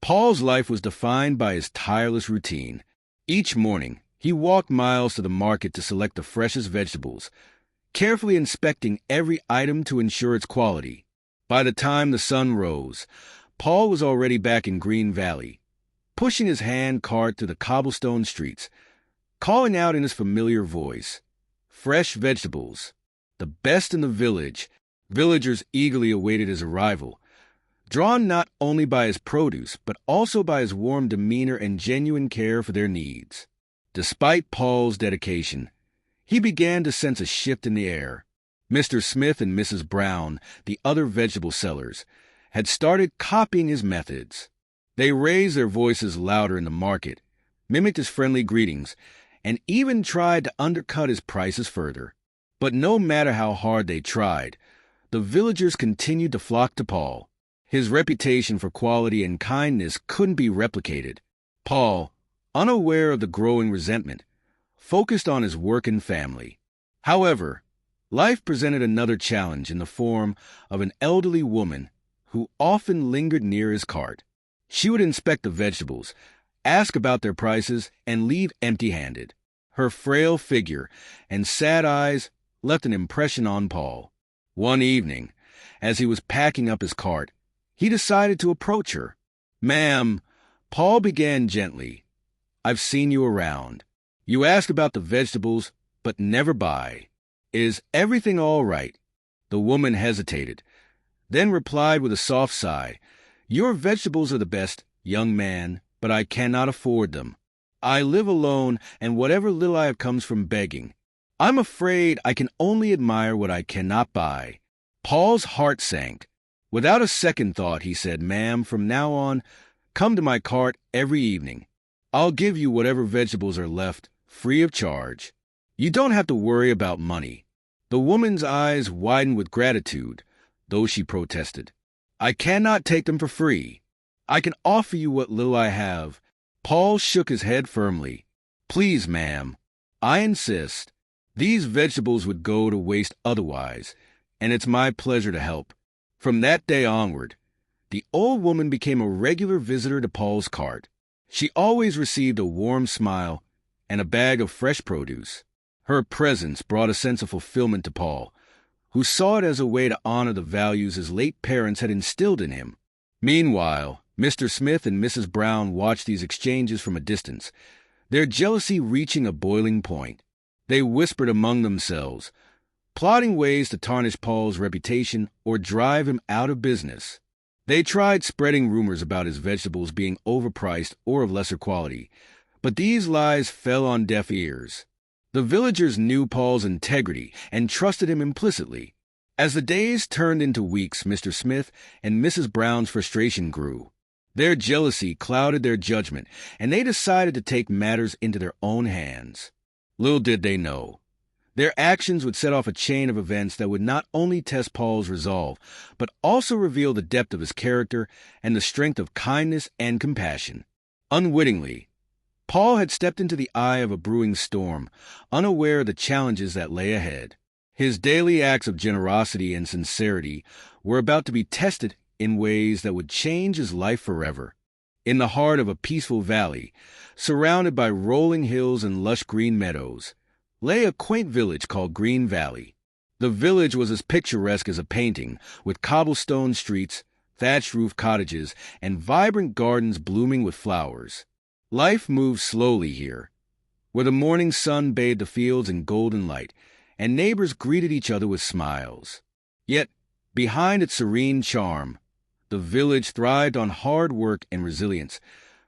Paul's life was defined by his tireless routine. Each morning, he walked miles to the market to select the freshest vegetables, carefully inspecting every item to ensure its quality. By the time the sun rose, Paul was already back in Green Valley, pushing his hand cart through the cobblestone streets, calling out in his familiar voice, "Fresh vegetables, the best in the village." Villagers eagerly awaited his arrival, drawn not only by his produce, but also by his warm demeanor and genuine care for their needs. Despite Paul's dedication, he began to sense a shift in the air. Mr. Smith and Mrs. Brown, the other vegetable sellers, had started copying his methods. They raised their voices louder in the market, mimicked his friendly greetings, and even tried to undercut his prices further. But no matter how hard they tried, the villagers continued to flock to Paul. His reputation for quality and kindness couldn't be replicated. Paul, unaware of the growing resentment, focused on his work and family. However, life presented another challenge in the form of an elderly woman who often lingered near his cart. She would inspect the vegetables, ask about their prices, and leave empty-handed. Her frail figure and sad eyes left an impression on Paul. One evening, as he was packing up his cart, he decided to approach her. "Ma'am," Paul began gently, "I've seen you around. You ask about the vegetables, but never buy. Is everything all right?" The woman hesitated, then replied with a soft sigh, "Your vegetables are the best, young man, but I cannot afford them. I live alone, and whatever little I have comes from begging. I'm afraid I can only admire what I cannot buy." Paul's heart sank. Without a second thought, he said, "Ma'am, from now on, come to my cart every evening. I'll give you whatever vegetables are left, free of charge. You don't have to worry about money." The woman's eyes widened with gratitude, though she protested. "I cannot take them for free. I can offer you what little I have." Paul shook his head firmly. "Please, ma'am, I insist. These vegetables would go to waste otherwise, and it's my pleasure to help." From that day onward, the old woman became a regular visitor to Paul's cart. She always received a warm smile and a bag of fresh produce. Her presence brought a sense of fulfillment to Paul, who saw it as a way to honor the values his late parents had instilled in him. Meanwhile, Mr. Smith and Mrs. Brown watched these exchanges from a distance, their jealousy reaching a boiling point. They whispered among themselves, plotting ways to tarnish Paul's reputation or drive him out of business. They tried spreading rumors about his vegetables being overpriced or of lesser quality, but these lies fell on deaf ears. The villagers knew Paul's integrity and trusted him implicitly. As the days turned into weeks, Mr. Smith and Mrs. Brown's frustration grew. Their jealousy clouded their judgment, and they decided to take matters into their own hands. Little did they know, their actions would set off a chain of events that would not only test Paul's resolve, but also reveal the depth of his character and the strength of kindness and compassion. Unwittingly, Paul had stepped into the eye of a brewing storm, unaware of the challenges that lay ahead. His daily acts of generosity and sincerity were about to be tested in ways that would change his life forever. In the heart of a peaceful valley, surrounded by rolling hills and lush green meadows, lay a quaint village called Green Valley. The village was as picturesque as a painting, with cobblestone streets, thatched-roof cottages, and vibrant gardens blooming with flowers. Life moved slowly here, where the morning sun bathed the fields in golden light, and neighbors greeted each other with smiles. Yet, behind its serene charm, the village thrived on hard work and resilience,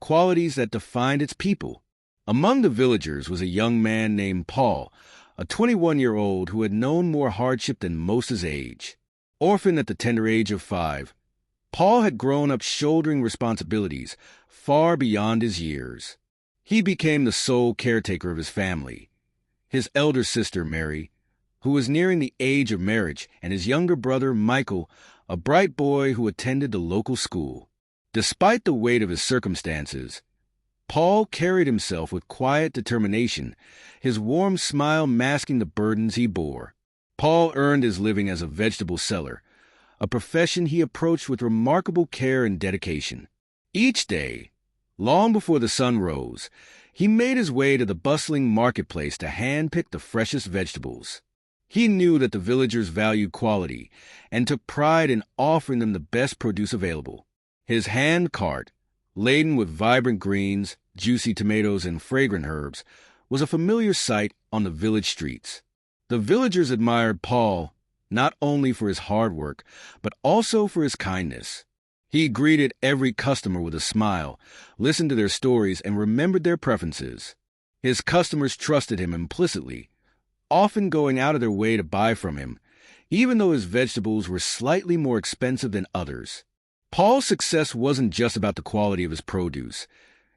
qualities that defined its people. Among the villagers was a young man named Paul, a 21-year-old who had known more hardship than most his age. Orphaned at the tender age of 5, Paul had grown up shouldering responsibilities far beyond his years. He became the sole caretaker of his family. His elder sister, Mary, who was nearing the age of marriage, and his younger brother, Michael, a bright boy who attended the local school. Despite the weight of his circumstances, Paul carried himself with quiet determination, his warm smile masking the burdens he bore. Paul earned his living as a vegetable seller, a profession he approached with remarkable care and dedication. Each day, long before the sun rose, he made his way to the bustling marketplace to hand-pick the freshest vegetables. He knew that the villagers valued quality and took pride in offering them the best produce available. His hand cart, laden with vibrant greens, juicy tomatoes, and fragrant herbs, was a familiar sight on the village streets. The villagers admired Paul not only for his hard work, but also for his kindness. He greeted every customer with a smile, listened to their stories, and remembered their preferences. His customers trusted him implicitly, often going out of their way to buy from him, even though his vegetables were slightly more expensive than others. Paul's success wasn't just about the quality of his produce.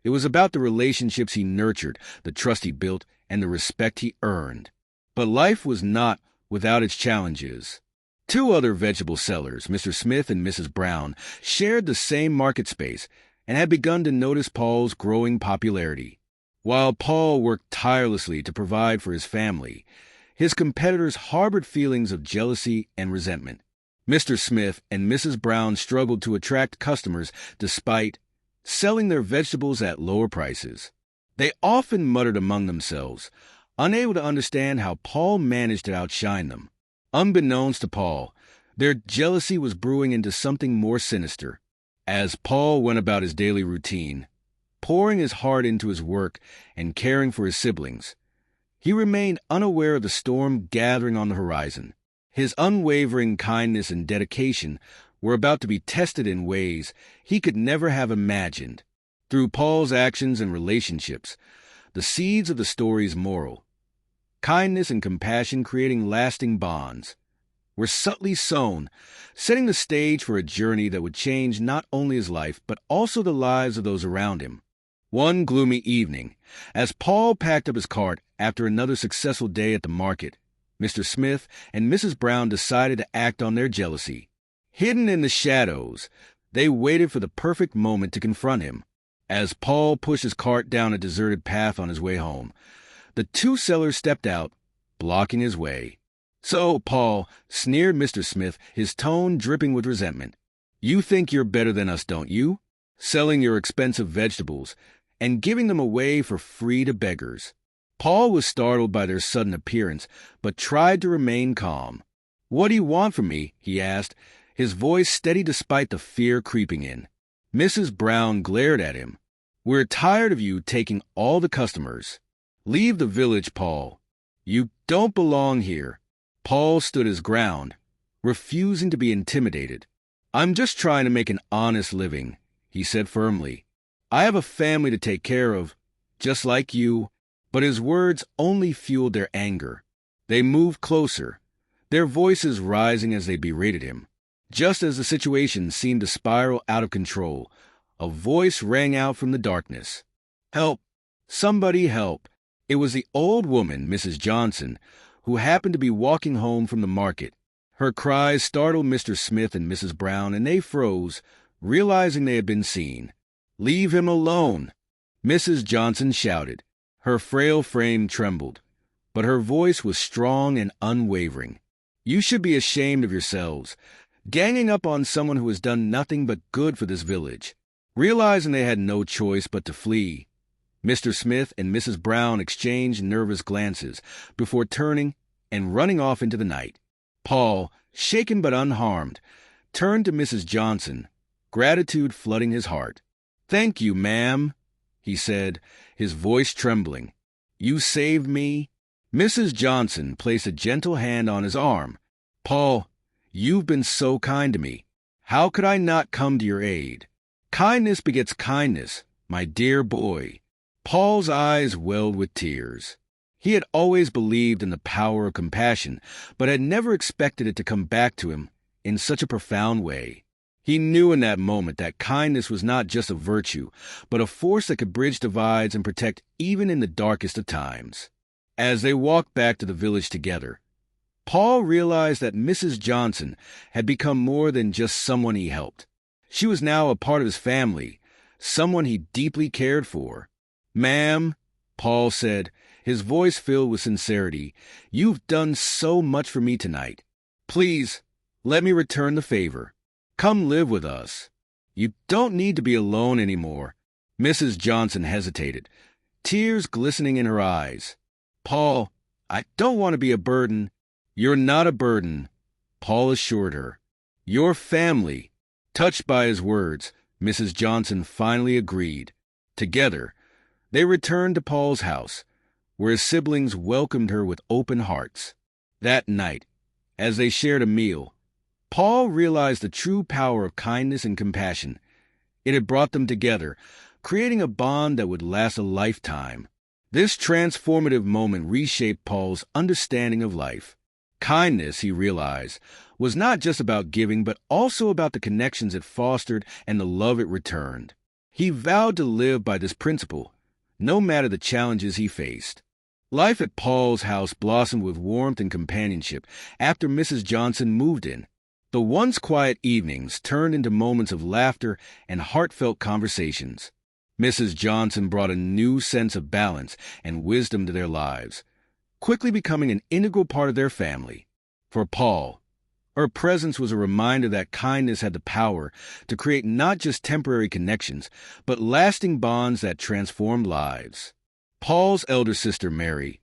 It was about the relationships he nurtured, the trust he built, and the respect he earned. But life was not without its challenges. Two other vegetable sellers, Mr. Smith and Mrs. Brown, shared the same market space and had begun to notice Paul's growing popularity. While Paul worked tirelessly to provide for his family, his competitors harbored feelings of jealousy and resentment. Mr. Smith and Mrs. Brown struggled to attract customers despite selling their vegetables at lower prices. They often muttered among themselves, unable to understand how Paul managed to outshine them. Unbeknownst to Paul, their jealousy was brewing into something more sinister. As Paul went about his daily routine, pouring his heart into his work and caring for his siblings, he remained unaware of the storm gathering on the horizon. His unwavering kindness and dedication were about to be tested in ways he could never have imagined. Through Paul's actions and relationships, the seeds of the story's moral, kindness and compassion creating lasting bonds, were subtly sown, setting the stage for a journey that would change not only his life, but also the lives of those around him. One gloomy evening, as Paul packed up his cart after another successful day at the market, Mr. Smith and Mrs. Brown decided to act on their jealousy. Hidden in the shadows, they waited for the perfect moment to confront him. As Paul pushed his cart down a deserted path on his way home, the two sellers stepped out, blocking his way. "So, Paul," sneered Mr. Smith, his tone dripping with resentment, "you think you're better than us, don't you? Selling your expensive vegetables and giving them away for free to beggars." Paul was startled by their sudden appearance, but tried to remain calm. "What do you want from me?" he asked, his voice steady despite the fear creeping in. Mrs. Brown glared at him. "We're tired of you taking all the customers. Leave the village, Paul. You don't belong here." Paul stood his ground, refusing to be intimidated. "I'm just trying to make an honest living," he said firmly. "I have a family to take care of, just like you." But his words only fueled their anger. They moved closer, their voices rising as they berated him. Just as the situation seemed to spiral out of control, a voice rang out from the darkness. "Help! Somebody help!" It was the old woman, Mrs. Johnson, who happened to be walking home from the market. Her cries startled Mr. Smith and Mrs. Brown, and they froze, realizing they had been seen. "Leave him alone!" Mrs. Johnson shouted. Her frail frame trembled, but her voice was strong and unwavering. "You should be ashamed of yourselves, ganging up on someone who has done nothing but good for this village." Realizing they had no choice but to flee, Mr. Smith and Mrs. Brown exchanged nervous glances before turning and running off into the night. Paul, shaken but unharmed, turned to Mrs. Johnson, gratitude flooding his heart. "Thank you, ma'am," he said, his voice trembling. "You saved me." Mrs. Johnson placed a gentle hand on his arm. "Paul, you've been so kind to me. How could I not come to your aid? Kindness begets kindness, my dear boy." Paul's eyes welled with tears. He had always believed in the power of compassion, but had never expected it to come back to him in such a profound way. He knew in that moment that kindness was not just a virtue, but a force that could bridge divides and protect even in the darkest of times. As they walked back to the village together, Paul realized that Mrs. Johnson had become more than just someone he helped. She was now a part of his family, someone he deeply cared for. "Ma'am," Paul said, his voice filled with sincerity, "you've done so much for me tonight. Please, let me return the favor. Come live with us." You don't need to be alone anymore. Mrs. Johnson hesitated, tears glistening in her eyes. Paul, I don't want to be a burden. You're not a burden, Paul assured her. Your family. Touched by his words, Mrs. Johnson finally agreed. Together, they returned to Paul's house, where his siblings welcomed her with open hearts. That night, as they shared a meal, Paul realized the true power of kindness and compassion. It had brought them together, creating a bond that would last a lifetime. This transformative moment reshaped Paul's understanding of life. Kindness, he realized, was not just about giving, but also about the connections it fostered and the love it returned. He vowed to live by this principle, no matter the challenges he faced. Life at Paul's house blossomed with warmth and companionship after Mrs. Johnson moved in. The once quiet evenings turned into moments of laughter and heartfelt conversations. Mrs. Johnson brought a new sense of balance and wisdom to their lives, quickly becoming an integral part of their family. For Paul, her presence was a reminder that kindness had the power to create not just temporary connections, but lasting bonds that transformed lives. Paul's elder sister, Mary,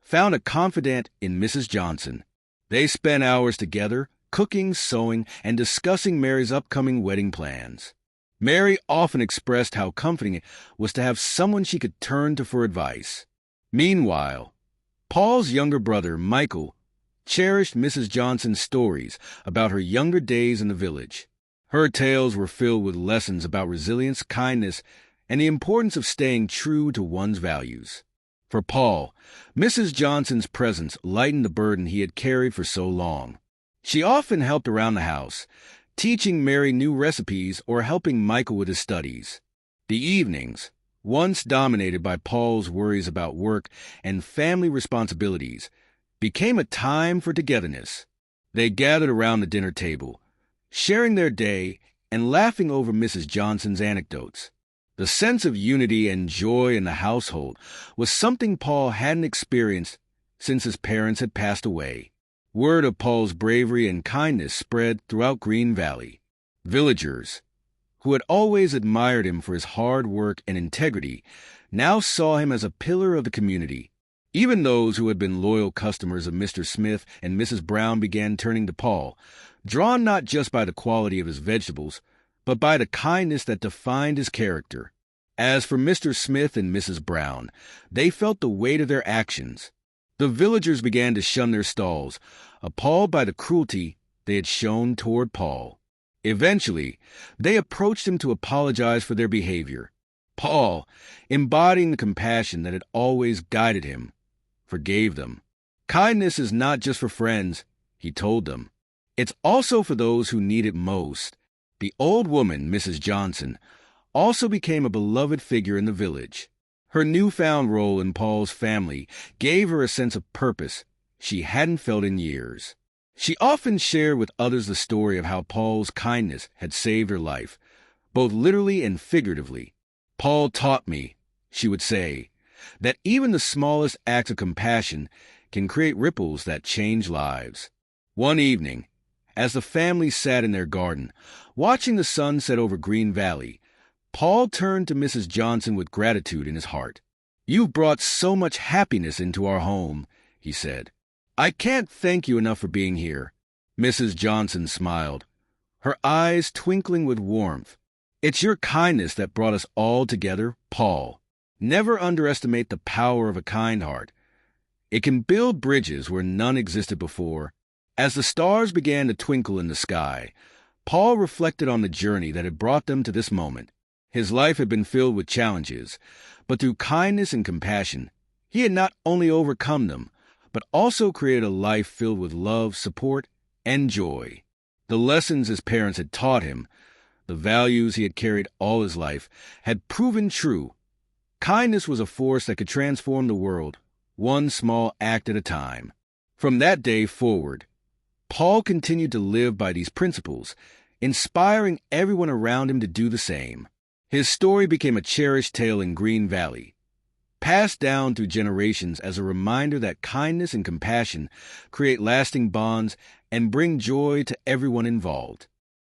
found a confidant in Mrs. Johnson. They spent hours together, cooking, sewing, and discussing Mary's upcoming wedding plans. Mary often expressed how comforting it was to have someone she could turn to for advice. Meanwhile, Paul's younger brother, Michael, cherished Mrs. Johnson's stories about her younger days in the village. Her tales were filled with lessons about resilience, kindness, and the importance of staying true to one's values. For Paul, Mrs. Johnson's presence lightened the burden he had carried for so long. She often helped around the house, teaching Mary new recipes or helping Michael with his studies. The evenings, once dominated by Paul's worries about work and family responsibilities, became a time for togetherness. They gathered around the dinner table, sharing their day and laughing over Mrs. Johnson's anecdotes. The sense of unity and joy in the household was something Paul hadn't experienced since his parents had passed away. Word of Paul's bravery and kindness spread throughout Green Valley. Villagers, who had always admired him for his hard work and integrity, now saw him as a pillar of the community. Even those who had been loyal customers of Mr. Smith and Mrs. Brown began turning to Paul, drawn not just by the quality of his vegetables, but by the kindness that defined his character. As for Mr. Smith and Mrs. Brown, they felt the weight of their actions. The villagers began to shun their stalls, appalled by the cruelty they had shown toward Paul. Eventually, they approached him to apologize for their behavior. Paul, embodying the compassion that had always guided him, forgave them. Kindness is not just for friends, he told them. It's also for those who need it most. The old woman, Mrs. Johnson, also became a beloved figure in the village. Her newfound role in Paul's family gave her a sense of purpose she hadn't felt in years. She often shared with others the story of how Paul's kindness had saved her life, both literally and figuratively. Paul taught me, she would say, that even the smallest acts of compassion can create ripples that change lives. One evening, as the family sat in their garden, watching the sun set over Green Valley, Paul turned to Mrs. Johnson with gratitude in his heart. "You've brought so much happiness into our home," he said. "I can't thank you enough for being here." Mrs. Johnson smiled, her eyes twinkling with warmth. "It's your kindness that brought us all together, Paul. Never underestimate the power of a kind heart. It can build bridges where none existed before." As the stars began to twinkle in the sky, Paul reflected on the journey that had brought them to this moment. His life had been filled with challenges, but through kindness and compassion, he had not only overcome them, but also created a life filled with love, support, and joy. The lessons his parents had taught him, the values he had carried all his life, had proven true. Kindness was a force that could transform the world, one small act at a time. From that day forward, Paul continued to live by these principles, inspiring everyone around him to do the same. His story became a cherished tale in Green Valley, passed down through generations as a reminder that kindness and compassion create lasting bonds and bring joy to everyone involved.